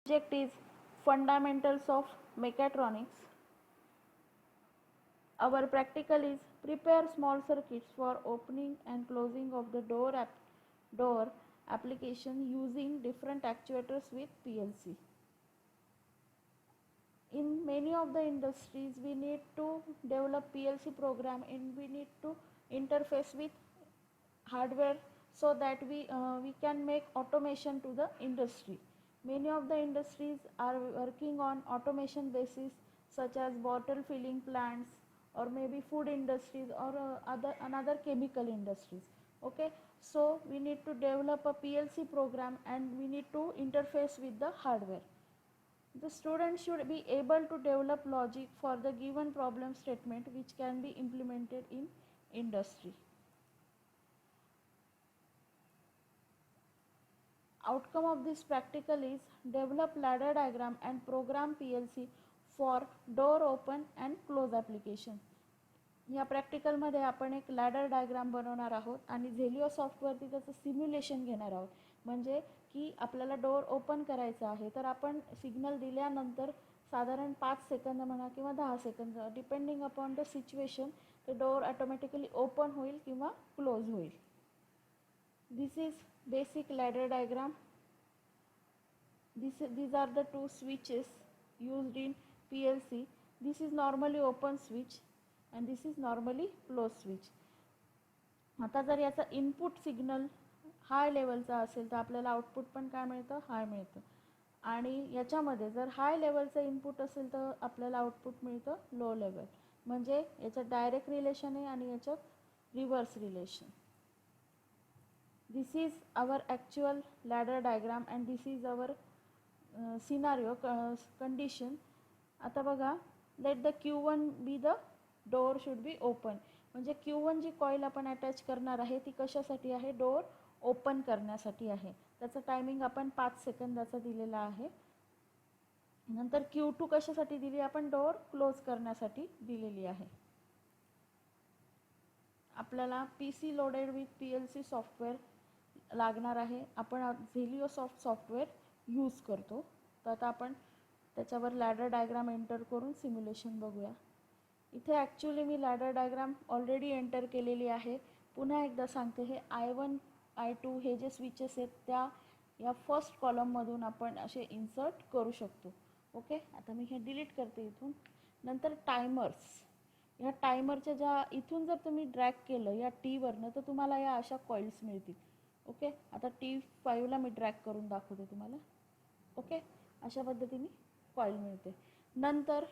Subject is fundamentals of mechatronics. Our practical is prepare small circuits for opening and closing of the door application using different actuators with PLC. In many of the industries we need to develop PLC program and we need to interface with hardware so that we can make automation to the industry. Many of the industries are working on automation basis, such as bottle filling plants or maybe food industries or another chemical industries. Okay, so we need to develop a PLC program and we need to interface with the hardware. The student should be able to develop logic for the given problem statement which can be implemented in industry. Outcome of this practical is develop ladder diagram and program PLC for door open and close application. या प्रॅक्टिकलमध्ये आपण एक ladder diagram बनवणार आहोत आणि झेलिओ सॉफ्टवरती त्याचं simulation घेणार आहोत. म्हणजे की आपल्याला डोअर ओपन करायचं आहे तर आपण सिग्नल दिल्यानंतर साधारण 5 सेकंद म्हणा किंवा 10 second depending upon the situation ते डोअर ऑटोमॅटिकली ओपन होईल किंवा क्लोज होईल. दिस is basic ladder diagram. These are the two switches used in PLC. This is normally open switch and this is normally closed switch. आता जर याचा input signal हाय लेवलचा असेल तर आपल्याला आउटपुट पण काय मिळतं, हाय मिळतं. आणि याच्यामध्ये जर हाय लेवलचं इनपुट असेल तर आपल्याला आउटपुट मिळतं लो लेवल. म्हणजे याच्यात डायरेक्ट रिलेशन आहे आणि याच्यात reverse relation. This is our actual ladder diagram and this is our scenario condition. आता बघा, let the Q1 be the door should be open. म्हणजे Q1 जी कॉईल आपण अटॅच करणार आहे ती कशासाठी आहे, डोअर ओपन करण्यासाठी आहे. त्याचा टायमिंग आपण 5 सेकंदाचा दिलेला आहे. नंतर Q2 कशासाठी दिली, आपण डोअर क्लोज करण्यासाठी दिलेली आहे. आपल्याला PC loaded with PLC software लागणार आहे. आपण झेलिओ सॉफ्टवेअर यूज करतो. तर आता आपण त्याच्यावर लॅडर डायग्राम एंटर करून सिम्युलेशन बघूया. इथे ॲक्च्युली मी लॅडर डायग्राम ऑलरेडी एंटर केलेली आहे. पुन्हा एकदा सांगते, हे I1 I2 हे जे स्विचेस आहेत त्या या फर्स्ट कॉलममधून आपण असे इन्सर्ट करू शकतो. ओके, आता मी हे डिलीट करते इथून. नंतर टायमर्स, ह्या टायमरच्या ज्या इथून जर तुम्ही ड्रॅग केलं या टीवरनं तर तुम्हाला या अशा कॉइल्स मिळतील. ओके, आता T5ला मी ड्रॅग करून दाखवते तुम्हाला. ओके, अशा पद्धतीने कॉईल मिळते. नंतर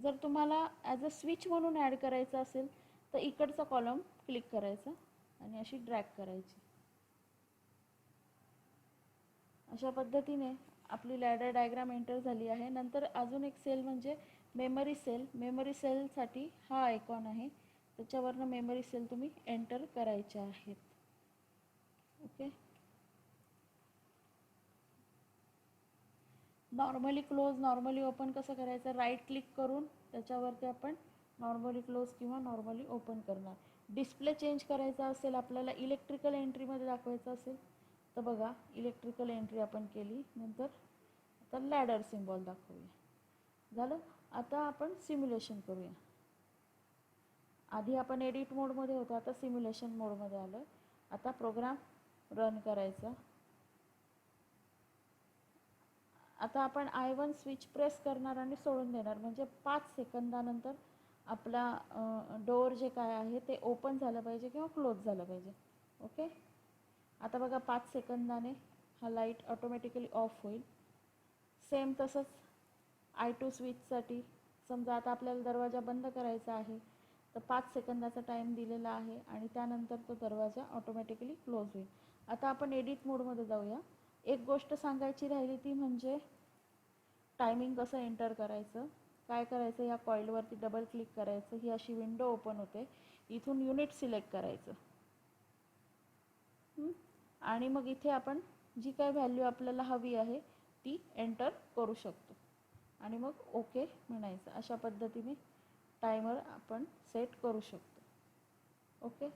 जर तुम्हाला ॲज अ स्विच म्हणून ॲड करायचं असेल तर इकडचा कॉलम क्लिक करायचा आणि अशी ड्रॅग करायची. अशा पद्धतीने आपली लॅडर डायग्राम एंटर झाली आहे. नंतर अजून एक सेल म्हणजे मेमरी सेल. मेमरी सेलसाठी हा आयकॉन आहे, त्याच्यावरनं मेमरी सेल तुम्ही एंटर करायच्या आहेत. Okay, normally close normally open कसं करायचं, राईट क्लिक करून त्याच्यावरती आपण नॉर्मली क्लोज किंवा नॉर्मली ओपन करणार. डिस्प्ले चेंज करायचा असेल आपल्याला, इलेक्ट्रिकल एंट्रीमध्ये दाखवायचं असेल तर बघा इलेक्ट्रिकल एंट्री आपण केली. नंतर आता लॅडर सिम्बॉल दाखवूया. झालं. आता आपण सिम्युलेशन करूया. आधी आपण एडिट मोडमध्ये होतो, आता सिम्युलेशन मोडमध्ये आलं. आता प्रोग्राम रन करायचा. आता आपण I1 स्विच प्रेस करणार आणि सोडून देणार. म्हणजे 5 सेकंदानंतर आपला डोअर जे काय आहे ते ओपन झालं पाहिजे किंवा क्लोज झालं पाहिजे. ओके, आता बघा 5 सेकंदाने हा लाईट ऑटोमॅटिकली ऑफ होईल. सेम तसंच I2 स्विचसाठी समजा आता आपल्याला दरवाजा बंद करायचा आहे तर 5 सेकंदाचा टाईम दिलेला आहे आणि त्यानंतर तो दरवाजा ऑटोमॅटिकली क्लोज होईल. आता आपण एडिट मोडमध्ये जाऊया. एक गोष्ट सांगायची राहिली ती म्हणजे टायमिंग कसं एंटर करायचं. काय करायचं, या कॉईलवरती डबल क्लिक करायचं, ही अशी विंडो ओपन होते. इथून युनिट सिलेक्ट करायचं आणि मग इथे आपण जी काय व्हॅल्यू आपल्याला हवी आहे ती एंटर करू शकतो आणि मग ओके म्हणायचं. अशा पद्धतीने टायमर आपण सेट करू शकतो. ओके.